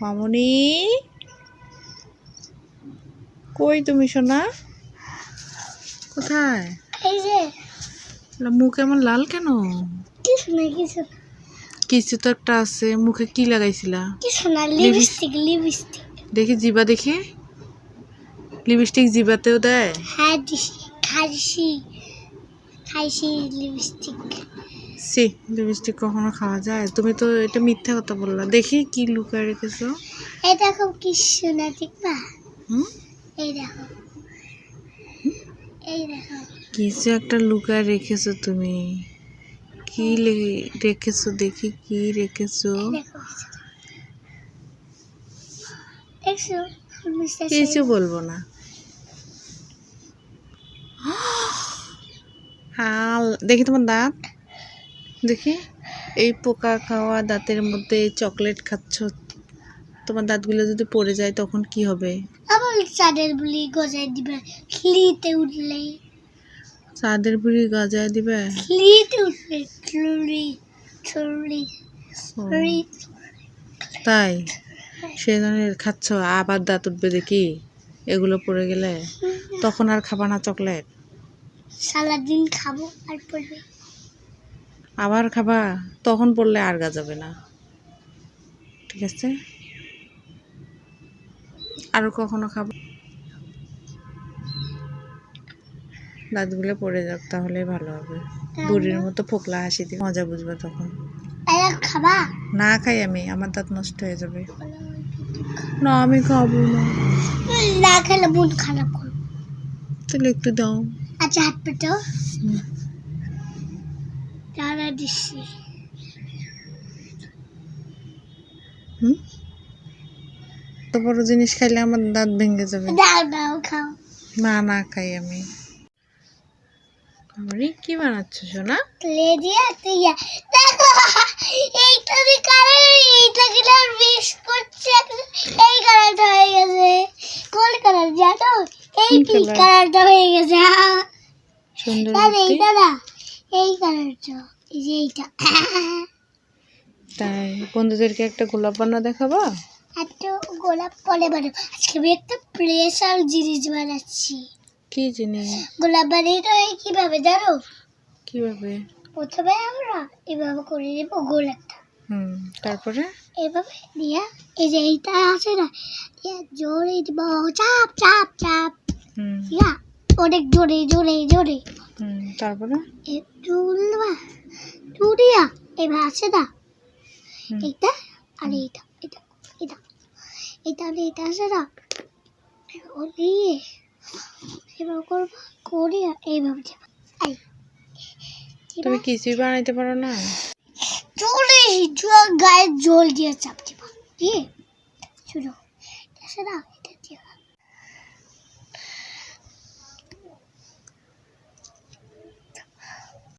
মামুনি কই তুমি সোনা? কোথায়? এই যে মুখ এমন লাল কেন? কিছু না কিছু না কিছু তো একটা আছে। মুখে কি লাগাইছিলা? কিছু না লিপস্টিক লিপস্টিক দেখি জিবা দেখি। লিপস্টিক জিবাতেও দেয়? হ্যাঁ দিছি খাইছি খাইছি লিপস্টিক। সি লিপস্টিক কখনো খাওয়া যায়? তুমি তো এটা মিথ্যা কথা বললা। দেখি কি লুকায় রেখেছো। এই দেখো কি সোনা দেখবা? হুম, এই দেখো এই দেখো কিছু একটা লুকায় রেখেছো তুমি। কি রেখেছো দেখি, কি রেখেছো? দেখো দেখছো মিস্টার কিছু বলবো না। হাল দেখি তোমার দাঁত দেখি। এই পোকা খাওয়া দাঁতের মধ্যে চকলেট খাচ্ছ, তোমার দাঁতগুলো যদি পড়ে যায় তখন কি হবে? আবার চাঁদের বুলি গজায় দিবে ক্লিতে উঠলে। চাঁদের বুড়ি গজায় দিবে? ক্লিতে উঠলে ক্লুরি ক্লুরি ও, ক্লুরি। তাই সেই ধরনের খাচ্ছ, আবার দাঁত উঠবে দেখি এগুলো পড়ে গেলে। তখন আর খাবা না চকলেট? সারাদিন খাবো আর পড়বে। আবার খাবা, তখন পড়লে আর গাজাবে না। ঠিক আছে, আরো কখনো খাবো। দাঁতগুলো পড়ে যাক, তাহলেই ভালো হবে। বুড়ির মতো ফোকলা হাসি দিয়ে মজা বুঝবে তখন। আর খাবা? না খাই আমি, আমার দাঁত নষ্ট হয়ে যাবে। না আমি খাবো না। না খেলে মন খারাপ করবো। তাহলে একটু দাও। আচ্ছা হাত পেটো তারা দিচ্ছি। হুম, তো বড় জিনিস খাইলে আমার দাঁত ভেঙে যাবে। দাও দাও খাও। না না খাই আমি। আরে কি বানাচ্ছো সোনা? ক্লে দিয়ে দিয়া দেখো এইটা দি কালার এইটা কালার মিক্স করছে এই কালারটা হয়ে গেছে। কোন কালার জানো? এই পিঙ্ক কালারটা হয়ে গেছে। সুন্দর আর এইটা না এই কালারটা এই যে এইটা। তাই বন্ধুদেরকে একটা গোলাপ বানা দেখাবা? একটা গোলাপ পরে বানাবো। আজকে আমি একটা প্রেশার জিনিস বানাচ্ছি। কি জিনিস? গোলাপ বানাইতে হয় কিভাবে জানো? কিভাবে? প্রথমে আমরা এভাবে করে নেবো গোলাপটা। তারপরে এভাবে দিয়া এই যে এইটা আছে না জোরে দিব চাপ চাপ চাপ। ইয়া অনেক জোরে জোরে জোরে। তারপরে একটু দুরিয়া এবার আছে না এইটা আর এইটা এটা এটা এটা আর এটা আছে না ও দিয়ে এবার করবো করিয়া এইভাবে যাবো। তুমি কিছুই বানাইতে পারো না? জোরে গায়ে জল দিয়ে চাপ দিবা দিয়ে শুনো আছে না